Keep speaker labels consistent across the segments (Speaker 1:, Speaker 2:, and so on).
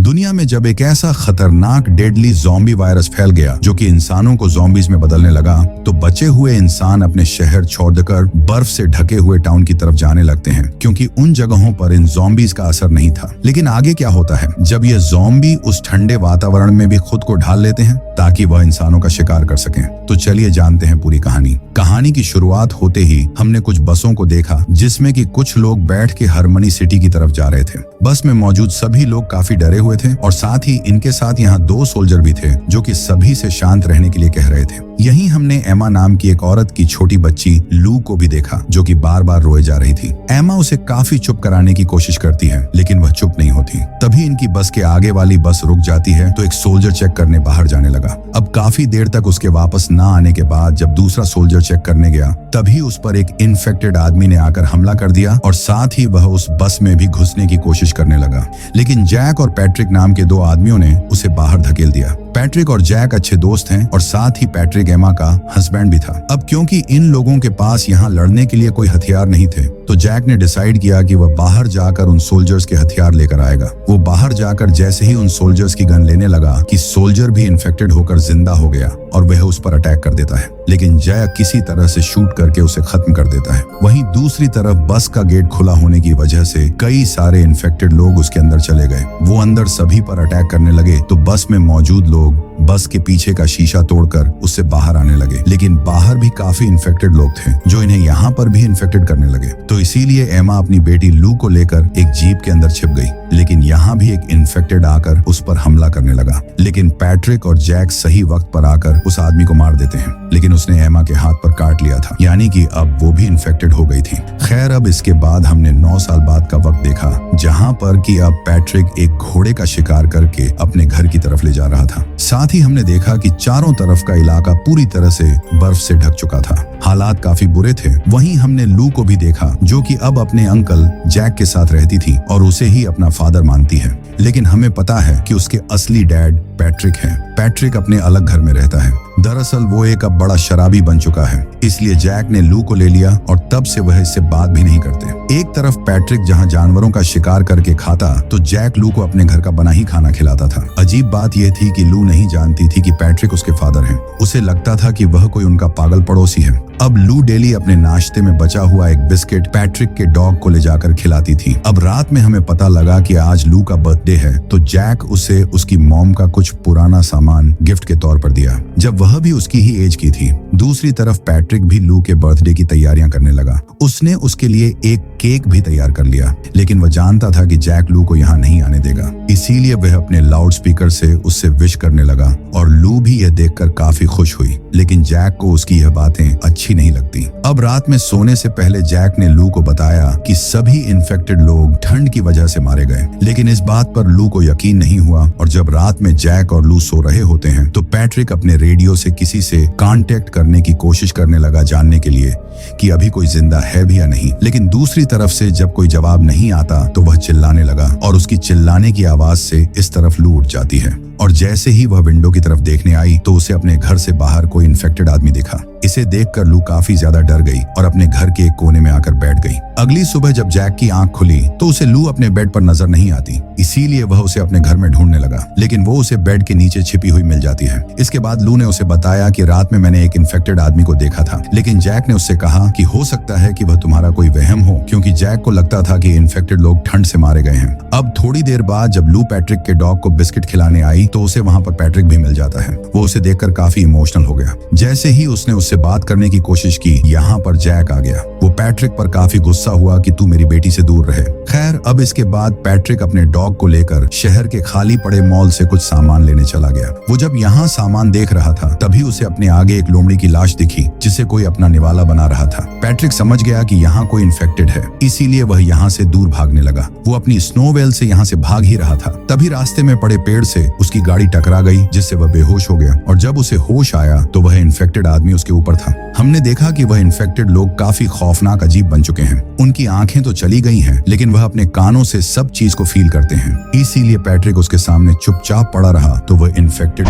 Speaker 1: दुनिया में जब एक ऐसा खतरनाक डेडली ज़ॉम्बी वायरस फैल गया जो कि इंसानों को ज़ॉम्बीज में बदलने लगा, तो बचे हुए इंसान अपने शहर छोड़कर बर्फ से ढके हुए टाउन की तरफ जाने लगते हैं, क्योंकि उन जगहों पर इन ज़ॉम्बीज का असर नहीं था। लेकिन आगे क्या होता है जब ये ज़ॉम्बी उस ठंडे वातावरण में भी खुद को ढाल लेते हैं ताकि वह इंसानों का शिकार कर सकें। तो चलिए जानते हैं पूरी कहानी की शुरुआत होते ही हमने कुछ बसों को देखा जिसमें कि कुछ लोग बैठ के हार्मनी सिटी की तरफ जा रहे थे। बस में मौजूद सभी लोग काफी डरे हुए थे और साथ ही इनके साथ यहाँ 2 सोल्जर भी थे जो कि सभी से शांत रहने के लिए कह रहे थे। यहीं हमने एमा नाम की एक औरत की छोटी बच्ची लू को भी देखा जो कि बार बार रोए जा रही थी। एमा उसे काफी चुप कराने की कोशिश करती है लेकिन वह चुप नहीं होती। तभी इनकी बस के आगे वाली बस रुक जाती है तो एक सोल्जर चेक करने बाहर जाने लगा। अब काफी देर तक उसके वापस न आने के बाद जब दूसरा सोल्जर चेक करने गया तभी उस पर एक इन्फेक्टेड आदमी ने आकर हमला कर दिया और साथ ही वह उस बस में भी घुसने की कोशिश करने लगा। लेकिन जैक और पैट्रिक नाम के 2 आदमियों ने उसे बाहर धकेल दिया। पैट्रिक और जैक अच्छे दोस्त हैं और साथ ही पैट्रिक एमा का हस्बैंड भी था। अब क्योंकि इन लोगों के पास यहाँ लड़ने के लिए कोई हथियार नहीं थे तो जैक ने डिसाइड किया कि वह बाहर जाकर उन सोल्जर्स के हथियार लेकर आएगा। वो बाहर जाकर जैसे ही उन सोल्जर्स की गन लेने लगा कि सोल्जर भी इन्फेक्टेड होकर जिंदा हो गया और वह उस पर अटैक कर देता है, लेकिन जैक किसी तरह से शूट करके उसे खत्म कर देता है। वहीं दूसरी तरफ बस का गेट खुला होने की वजह से कई सारे इन्फेक्टेड लोग उसके अंदर चले गए। वो अंदर सभी पर अटैक करने लगे तो बस में मौजूद लोग बस के पीछे का शीशा तोड़कर उससे बाहर आने लगे। लेकिन बाहर भी काफी इन्फेक्टेड लोग थे जो इन्हें यहाँ पर भी इन्फेक्टेड करने लगे। तो इसीलिए एमा अपनी बेटी लू को लेकर एक जीप के अंदर छिप गई, लेकिन यहाँ भी एक इन्फेक्टेड आकर उस पर हमला करने लगा। लेकिन पैट्रिक और जैक सही वक्त पर आकर उस आदमी को मार देते हैं, लेकिन उसने एमा के हाथ पर काट लिया था, यानी कि अब वो भी इन्फेक्टेड हो गई थी। खैर, अब इसके बाद हमने 9 साल बाद का वक्त देखा जहाँ पर कि अब पैट्रिक एक घोड़े का शिकार करके अपने घर की तरफ ले जा रहा था। साथ ही हमने देखा कि चारों तरफ का इलाका पूरी तरह से बर्फ से ढक चुका था। हालात काफी बुरे थे। वहीं हमने लू को भी देखा जो कि अब अपने अंकल जैक के साथ रहती थी और उसे ही अपना फादर मानती है, लेकिन हमें पता है कि उसके असली डैड पैट्रिक है। पैट्रिक अपने अलग घर में रहता है। दरअसल वो एक अब बड़ा शराबी बन चुका है, इसलिए जैक ने लू को ले लिया और तब से वह इससे बात भी नहीं करते। एक तरफ पैट्रिक जहां जानवरों का शिकार करके खाता तो जैक लू को अपने घर का बना ही खाना खिलाता था। अजीब बात यह थी कि लू नहीं जानती थी कि पैट्रिक उसके फादर हैं। उसे लगता था कि वह कोई उनका पागल पड़ोसी है। अब लू डेली अपने नाश्ते में बचा हुआ एक बिस्किट पैट्रिक के डॉग को ले जाकर खिलाती थी। अब रात में हमें पता लगा कि आज लू का बर्थडे है तो जैक उसे उसकी मॉम का कुछ पुराना सामान गिफ्ट के तौर पर दिया, जब वह भी उसकी ही एज की थी। दूसरी तरफ पैट्रिक भी लू के बर्थडे की तैयारियां करने लगा। उसने उसके लिए एक केक भी तैयार कर लिया, लेकिन वह जानता था कि जैक लू को यहाँ नहीं आने देगा, इसीलिए वह अपने लाउड स्पीकर से उससे विश करने लगा और लू भी यह देखकर काफी खुश हुई। लेकिन जैक को उसकी यह बातें अच्छी नहीं लगती। अब रात में सोने से पहले जैक ने लू को बताया कि सभी इन्फेक्टेड लोग ठंड की वजह से मारे गए, लेकिन इस बात पर लू को यकीन नहीं हुआ और जब रात में जैक और लू सो रहे होते हैं तो पैट्रिक अपने रेडियो से किसी से कांटेक्ट करने की कोशिश करने लगा जानने के लिए कि अभी कोई जिंदा है भी या नहीं। लेकिन दूसरी तरफ से जब कोई जवाब नहीं आता तो वह चिल्लाने लगा और उसकी चिल्लाने की आवाज से इस तरफ लू उठ जाती है और जैसे ही वह विंडो की तरफ देखने आई तो उसे अपने घर से बाहर कोई इन्फेक्टेड आदमी दिखा। इसे देखकर लू काफी ज्यादा डर गई और अपने घर के एक कोने में आकर बैठ गई। अगली सुबह जब जैक की आंख खुली तो उसे लू अपने बेड पर नजर नहीं आती, इसीलिए वह उसे अपने घर में ढूंढने लगा, लेकिन वो उसे बेड के नीचे छिपी हुई मिल जाती है। इसके बाद लू ने उसे बताया कि रात में मैंने एक इन्फेक्टेड आदमी को देखा था, लेकिन जैक ने उससे कहा कि हो सकता है कि वह तुम्हारा कोई वहम हो, क्योंकि जैक को लगता था कि इन्फेक्टेड लोग ठंड से मारे गए हैं। अब थोड़ी देर बाद जब लू पैट्रिक के डॉग को बिस्किट खिलाने आई तो उसे वहां पर पैट्रिक भी मिल जाता है। वो उसे देखकर काफी इमोशनल हो गया। जैसे ही उसने उससे बात करने की कोशिश की, यहाँ पर जैक आ गया। वो पैट्रिक पर काफी गुस्सा हुआ कि तू मेरी बेटी से दूर रहे। खैर, अब इसके बाद पैट्रिक अपने डॉग को लेकर शहर के खाली पड़े मॉल से कुछ सामान लेने चला गया। वो जब यहाँ सामान देख रहा था तभी उसे अपने आगे एक लोमड़ी की लाश दिखी जिसे कोई अपना निवाला बना रहा था। पैट्रिक समझ गया कि यहाँ कोई इन्फेक्टेड है, इसीलिए वह यहाँ से दूर भागने लगा। वो अपनी स्नोवेल से यहाँ से भाग ही रहा था, तभी रास्ते में पड़े पेड़ से उसकी उसकी गाड़ी टकरा गई जिससे वह बेहोश हो गया और जब उसे होश आया तो वह इन्फेक्टेड आदमी उसके ऊपर था। हमने देखा कि वह इन्फेक्टेड लोग काफी खौफनाक अजीब बन चुके हैं। उनकी आंखें तो चली गई हैं, लेकिन वह अपने कानों से सब चीज को फील करते हैं। इसीलिए पैट्रिक उसके सामने चुपचाप पड़ा रहा तो वह इन्फेक्टेड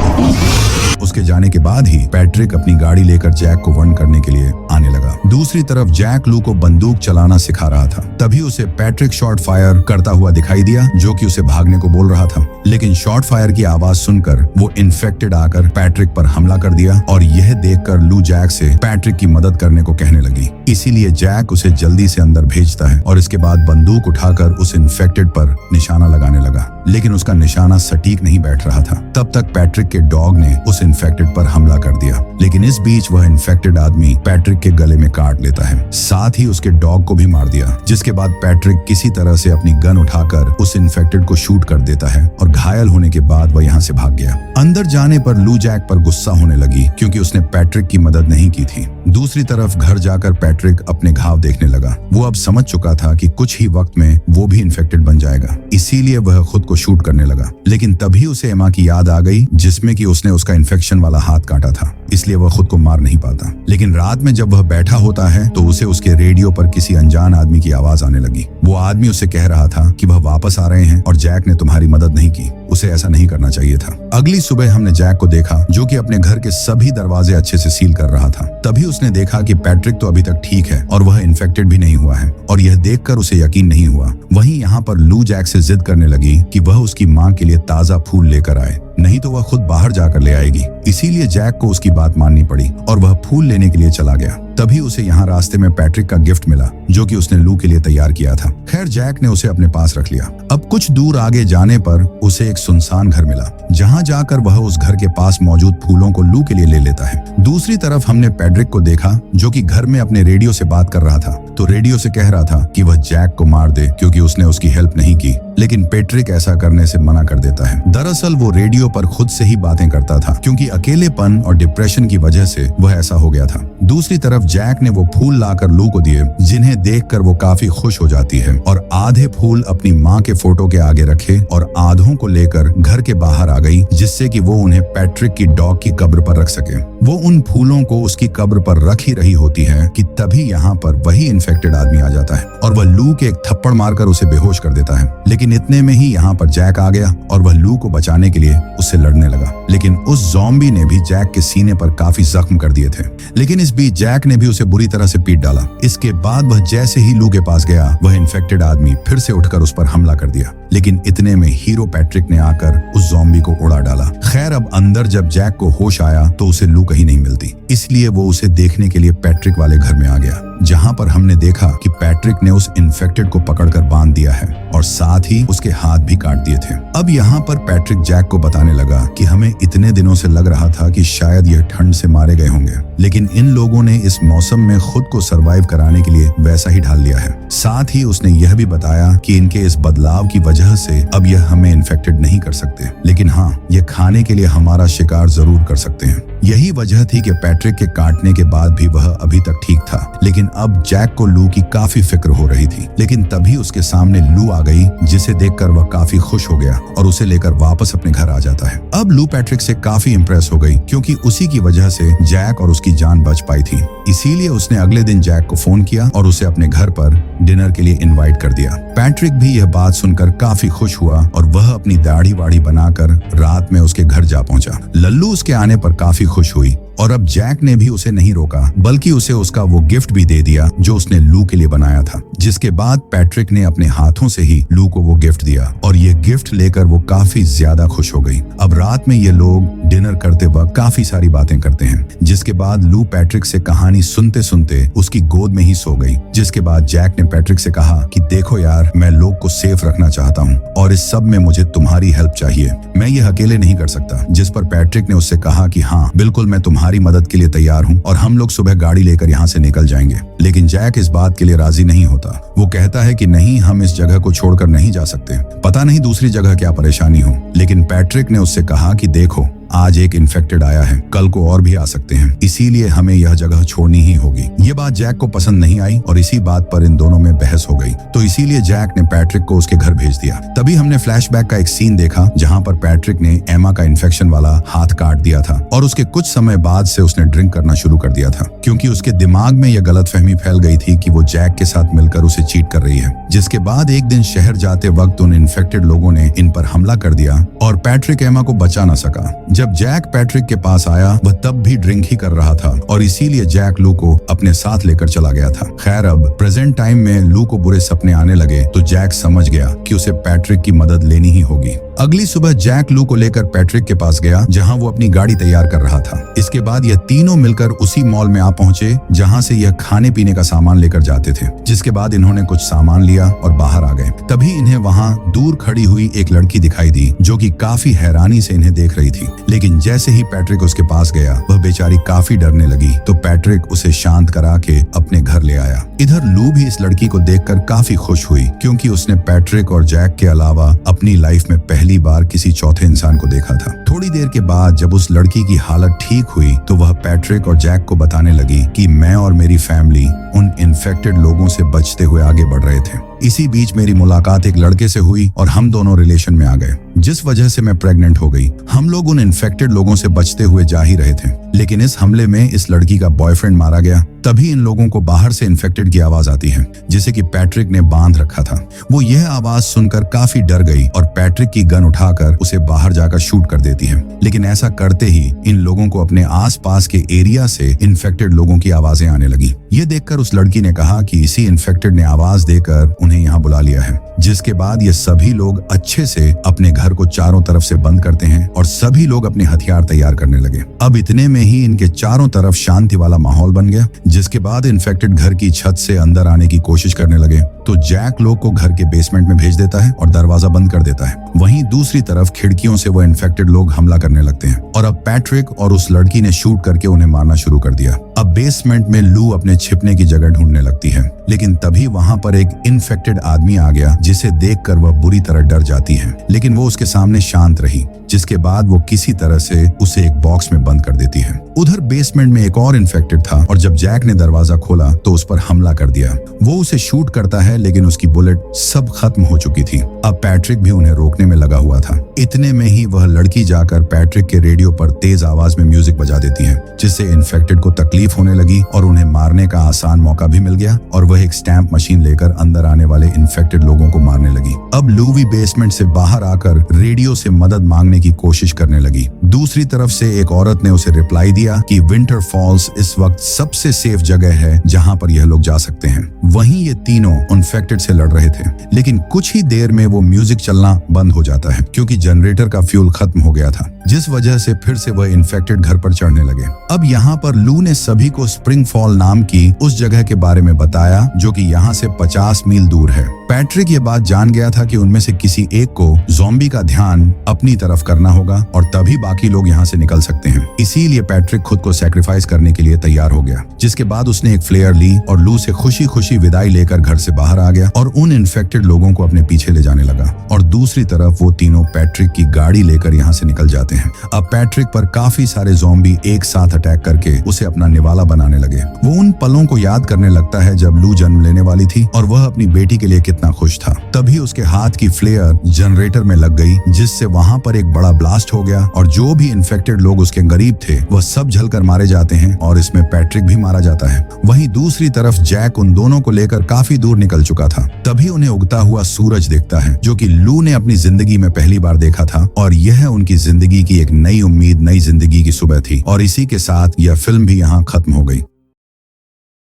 Speaker 1: उसके जाने के बाद ही पैट्रिक अपनी गाड़ी लेकर जैक को वार्न करने के लिए आने लगा। दूसरी तरफ जैक लू को बंदूक चलाना सिखा रहा था। तभी उसे पैट्रिक शॉट फायर करता हुआ दिखाई दिया जो कि उसे भागने को बोल रहा था, लेकिन शॉट फायर की आवाज सुनकर वो इन्फेक्टेड आकर पैट्रिक पर हमला कर दिया और यह देखकर लू जैक से पैट्रिक की मदद करने को कहने लगी। इसीलिए जैक उसे जल्दी से अंदर भेजता है और इसके बाद बंदूक उठाकर उस इन्फेक्टेड पर निशाना लगाने लगा, लेकिन उसका निशाना सटीक नहीं बैठ रहा था। तब तक पैट्रिक के डॉग ने उस इन्फेक्टेड पर हमला कर दिया, लेकिन इस बीच वह इन्फेक्टेड आदमी पैट्रिक के गले में काट लेता है, साथ ही उसके डॉग को भी मार दिया। जिसके बाद पैट्रिक किसी तरह से अपनी गन उठाकर उस इन्फेक्टेड को शूट कर देता है और घायल होने के बाद वह यहाँ से भाग गया। अंदर जाने पर लू जैक पर गुस्सा होने लगी क्योंकि उसने पैट्रिक की मदद नहीं की थी। दूसरी तरफ घर जाकर पैट्रिक अपने घाव देखने लगा। वो अब समझ चुका था कि कुछ ही वक्त में वो भी इन्फेक्टेड बन जाएगा, इसीलिए वह खुद को शूट करने लगा। लेकिन तभी उसे एमा की याद आ गई जिसमें कि उसने उसका इन्फेक्शन वाला हाथ काटा था, इसलिए वह खुद को मार नहीं पाता। लेकिन रात में जब वह बैठा होता है तो उसे उसके रेडियो पर किसी अनजान आदमी की आवाज आने लगी। वो आदमी उसे कह रहा था कि वह वापस आ रहे हैं और जैक ने तुम्हारी मदद नहीं की, उसे ऐसा नहीं करना चाहिए था। अगली सुबह हमने जैक को देखा जो कि अपने घर के सभी दरवाजे अच्छे से सील कर रहा था। तभी उसने देखा कि पैट्रिक तो अभी तक ठीक है और वह इन्फेक्टेड भी नहीं हुआ है, और यह देखकर उसे यकीन नहीं हुआ। वहीं यहाँ पर लू जैक से जिद करने लगी कि वह उसकी माँ के लिए ताजा फूल लेकर आए, नहीं तो वह खुद बाहर जाकर ले आएगी। इसीलिए जैक को उसकी बात माननी पड़ी और वह फूल लेने के लिए चला गया। तभी उसे यहाँ रास्ते में पैट्रिक का गिफ्ट मिला जो कि उसने लू के लिए तैयार किया था। खैर जैक ने उसे अपने पास रख लिया। अब कुछ दूर आगे जाने पर उसे एक सुनसान घर मिला, जहाँ जाकर वह उस घर के पास मौजूद फूलों को लू के लिए ले लेता है। दूसरी तरफ हमने पैट्रिक को देखा जो कि घर में अपने रेडियो से बात कर रहा था, तो रेडियो से कह रहा था कि वह जैक को मार दे क्योंकि उसने उसकी हेल्प नहीं की, लेकिन पैट्रिक ऐसा करने से मना कर देता है। दरअसल वो रेडियो पर खुद से ही बातें करता था क्योंकि अकेलेपन और डिप्रेशन की वजह से वह ऐसा हो गया था। दूसरी तरफ जैक ने वो फूल लाकर लू को दिए जिन्हें देखकर वो काफी खुश हो जाती है और आधे फूल अपनी माँ के फोटो के आगे रखे और आधों को लेकर घर के बाहर आ गई, जिससे कि वो उन्हें पैट्रिक की डॉग की कब्र पर रख सके। वो उन फूलों को उसकी कब्र पर रख ही रही होती है कि तभी यहाँ पर वही इन्फेक्टेड आदमी आ जाता है और वह लू के एक थप्पड़ मारकर उसे बेहोश कर देता है। लेकिन इतने में ही यहाँ पर जैक आ गया और वह लू को बचाने के लिए उससे लड़ने लगा, लेकिन उस ज़ॉम्बी ने भी जैक के सीने पर काफी जख्म कर दिए थे। लेकिन इस बीच जैक ने भी उसे बुरी तरह से पीट डाला। इसके बाद वह जैसे ही लू के पास गया, वह इन्फेक्टेड आदमी फिर से उठकर उस पर हमला कर दिया, लेकिन इतने में हीरो पैट्रिक ने आकर उस ज़ॉम्बी को उड़ा डाला। खैर अब अंदर जब जैक को होश आया तो उसे लू कहीं नहीं मिलती, इसलिए वो उसे देखने के लिए पैट्रिक वाले घर में आ गया, जहाँ पर हमने देखा कि पैट्रिक ने उस इन्फेक्टेड को पकड़कर बांध दिया है और साथ ही उसके हाथ भी काट दिए थे। अब यहाँ पर पैट्रिक जैक को बताने लगा कि हमें इतने दिनों से लग रहा था कि शायद यह ठंड से मारे गए होंगे, लेकिन इन लोगों ने इस मौसम में खुद को सरवाइव कराने के लिए वैसा ही ढाल लिया है। साथ ही उसने यह भी बताया कि इनके इस बदलाव की वजह से अब यह हमें इन्फेक्टेड नहीं कर सकते, लेकिन हाँ, यह खाने के लिए हमारा शिकार जरूर कर सकते हैं। यही वजह थी कि पैट्रिक के काटने के बाद भी वह अभी तक ठीक था, लेकिन अब जैक को लू की काफी फिक्र हो रही थी। लेकिन तभी उसके सामने लू आ गई, जिसे देखकर वह काफी खुश हो गया और उसे लेकर वापस अपने घर आ जाता है। अब लू पैट्रिक से काफी इम्प्रेस हो गई क्योंकि उसी की वजह से जैक और उसकी जान बच पाई थी। इसीलिए उसने अगले दिन जैक को फोन किया और उसे अपने घर पर डिनर के लिए इनवाइट कर दिया। पैट्रिक भी यह बात सुनकर काफी खुश हुआ और वह अपनी दाढ़ी वाड़ी बनाकर रात में उसके घर जा पहुंचा। लल्लू उसके आने पर काफी खुश हुई और अब जैक ने भी उसे नहीं रोका, बल्कि उसे उसका वो गिफ्ट भी दे दिया जो उसने लू के लिए बनाया था। जिसके बाद पैट्रिक ने अपने हाथों से ही लू को वो गिफ्ट दिया और ये गिफ्ट लेकर वो काफी ज्यादा खुश हो गई। अब रात में ये लोग डिनर करते वक्त काफी सारी बातें करते हैं, जिसके बाद लू पैट्रिक से कहानी सुनते सुनते उसकी गोद में ही सो गई। जिसके बाद जैक ने पैट्रिक से कहा कि देखो यार, मैं लोग को सेफ रखना चाहता हूँ और इस सब में मुझे तुम्हारी हेल्प चाहिए, मैं ये अकेले नहीं कर सकता। जिस पर पैट्रिक ने उससे कहा कि हाँ बिल्कुल, मैं तुम्हारी मदद के लिए तैयार हूँ और हम लोग सुबह गाड़ी लेकर यहाँ से निकल जाएंगे। लेकिन जैक इस बात के लिए राजी नहीं होता। वो कहता है कि नहीं, हम इस जगह को छोड़कर नहीं जा सकते, पता नहीं दूसरी जगह क्या परेशानी हो। लेकिन पैट्रिक ने उससे कहा कि देखो, आज एक इन्फेक्टेड आया है, कल को और भी आ सकते हैं, इसीलिए हमें यह जगह छोड़नी ही होगी। ये बात जैक को पसंद नहीं आई और इसी बात पर इन दोनों में बहस हो गई। तो इसीलिए जैक ने पैट्रिक को उसके घर भेज दिया। तभी हमने फ्लैशबैक का एक सीन देखा जहां पर पैट्रिक ने एमा का इन्फेक्शन वाला हाथ काट दिया था और उसके कुछ समय बाद से उसने ड्रिंक करना शुरू कर दिया था, क्योंकि उसके दिमाग में यह गलतफहमी फैल गई थी कि वो जैक के साथ मिलकर उसे चीट कर रही है। जिसके बाद एक दिन शहर जाते वक्त उन इन्फेक्टेड लोगों ने इन पर हमला कर दिया और पैट्रिक एमा को बचा न सका। जब जैक पैट्रिक के पास आया, वह तब भी ड्रिंक ही कर रहा था और इसीलिए जैक लू को अपने साथ लेकर चला गया था। खैर, अब प्रेजेंट टाइम में लू को बुरे सपने आने लगे तो जैक समझ गया कि उसे पैट्रिक की मदद लेनी ही होगी। अगली सुबह जैक लू को लेकर पैट्रिक के पास गया जहां वो अपनी गाड़ी तैयार कर रहा था। इसके बाद यह तीनों मिलकर उसी मॉल में आ पहुंचे जहां से यह खाने पीने का सामान लेकर जाते थे। जिसके बाद इन्होंने कुछ सामान लिया और बाहर आ गए। तभी इन्हें वहां दूर खड़ी हुई एक लड़की दिखाई दी जो कि काफी हैरानी से इन्हें देख रही थी। लेकिन जैसे ही पैट्रिक उसके पास गया, वह बेचारी काफी डरने लगी तो पैट्रिक उसे शांत करा के अपने घर ले आया। इधर लू भी इस लड़की को देखकर काफी खुश हुई क्योंकि उसने पैट्रिक और जैक के अलावा अपनी लाइफ में पहली बार किसी चौथे इंसान को देखा था। थोड़ी देर के बाद जब उस लड़की की हालत ठीक हुई तो वह पैट्रिक और जैक को बताने लगी कि मैं और मेरी फैमिली उन इन्फेक्टेड लोगों से बचते हुए आगे बढ़ रहे थे। इसी बीच मेरी मुलाकात एक लड़के से हुई और हम दोनों रिलेशन में आ गए, जिस वजह से मैं प्रेग्नेंट हो गई। हम लोग उन इन्फेक्टेड लोगों से बचते हुए जा ही रहे थे, लेकिन इस हमले में इस लड़की का बॉयफ्रेंड मारा गया। तभी इन लोगों को बाहर से इन्फेक्टेड की आवाज आती है जिसे कि पैट्रिक ने बांध रखा था। वो यह आवाज सुनकर काफी डर गई और पैट्रिक की गन उठाकर उसे बाहर जाकर शूट कर देती है। लेकिन ऐसा करते ही इन लोगों को अपने आसपास के एरिया से इन्फेक्टेड लोगों की आवाजें आने लगी। ये देखकर उस लड़की ने कहा कि इसी इन्फेक्टेड ने आवाज देकर उन्हें यहाँ बुला लिया है। जिसके बाद ये सभी लोग अच्छे से अपने घर को चारों तरफ से बंद करते हैं और सभी लोग अपने हथियार तैयार करने लगे। अब इतने में ही इनके चारों तरफ शांति वाला माहौल बन गया। जिसके बाद इन्फेक्टेड घर की छत से अंदर आने की कोशिश करने लगे तो जैक लोग को घर के बेसमेंट में भेज देता है और दरवाजा बंद कर देता है। वहीं दूसरी तरफ खिड़कियों से वो इन्फेक्टेड लोग हमला करने लगते हैं और अब पैट्रिक और उस लड़की ने शूट करके उन्हें मारना शुरू कर दिया। अब बेसमेंट में लू अपने छिपने की जगह ढूंढने लगती है, लेकिन तभी वहां पर एक इन्फेक्टेड आदमी आ गया जिसे देखकर वह बुरी तरह डर जाती है। लेकिन वो उसके सामने शांत रही, जिसके बाद वो किसी तरह से उसे एक बॉक्स में बंद कर देती है। उधर बेसमेंट में एक और इन्फेक्टेड था और जब जैक ने दरवाजा खोला तो उस पर हमला कर दिया। वो उसे शूट करता है लेकिन उसकी बुलेट सब खत्म हो चुकी थी। अब पैट्रिक भी उन्हें रोकने में लगा हुआ था। इतने में ही वह लड़की जाकर पैट्रिक के रेडियो पर तेज आवाज में म्यूजिक बजा देती है, जिससे इन्फेक्टेड को तकलीफ होने लगी और उन्हें मारने का आसान मौका भी मिल गया और वह एक स्टैंप मशीन लेकर अंदर आने वाले इन्फेक्टेड लोगों को मारने लगी। अब लूवी बेसमेंट से बाहर आकर रेडियो से मदद मांगने की कोशिश करने लगी। दूसरी तरफ से एक औरत ने उसे रिप्लाई दिया कि विंटर फॉल्स इस वक्त सबसे सेफ जगह है जहां पर यह लोग जा सकते हैं। वहीं ये तीनों इन्फेक्टेड से लड़ रहे थे, लेकिन कुछ ही देर में वो म्यूजिक चलना बंद हो जाता है क्योंकि जनरेटर का फ्यूल खत्म हो गया था, जिस वजह से फिर से वह इन्फेक्टेड घर पर चढ़ने लगे। अब यहाँ पर लू ने सभी को स्प्रिंग फॉल नाम की उस जगह के बारे में बताया जो कि यहाँ से 50 मील दूर है। पैट्रिक ये बात जान गया था कि उनमें से किसी एक को ज़ॉम्बी का ध्यान अपनी तरफ करना होगा और तभी बाकी लोग यहाँ से निकल सकते हैं। इसीलिए पैट्रिक खुद को सैक्रिफाइस करने के लिए तैयार हो गया, जिसके बाद उसने एक फ्लेयर ली और लू से खुशी खुशी विदाई लेकर घर से बाहर आ गया और उन इन्फेक्टेड लोगों को अपने पीछे ले जाने लगा। और दूसरी तरफ वो तीनों पैट्रिक की गाड़ी लेकर यहाँ से निकल जाते हैं। अब पैट्रिक पर काफी सारे ज़ॉम्बी एक साथ अटैक करके उसे अपना निवाला बनाने लगे। वो उन पलों को याद करने लगता है जब लू जन्म लेने वाली थी और वह अपनी बेटी के लिए कितना खुश था। तभी उसके हाथ की फ्लेयर जनरेटर में लग गई, जिससे वहां पर एक बड़ा ब्लास्ट हो गया और जो भी इन्फेक्टेड लोग उसके करीब थे वह सब जलकर मारे जाते हैं और इसमें पैट्रिक भी मारा जाता है। वहीं दूसरी तरफ जैक उन दोनों को लेकर काफी दूर निकल चुका था। तभी उन्हें उगता हुआ सूरज दिखता है जो कि लू ने अपनी जिंदगी में पहली बार देखा था और यह उनकी जिंदगी की एक नई उम्मीद, नई जिंदगी की सुबह थी। और इसी के साथ यह फिल्म भी यहाँ खत्म हो गई।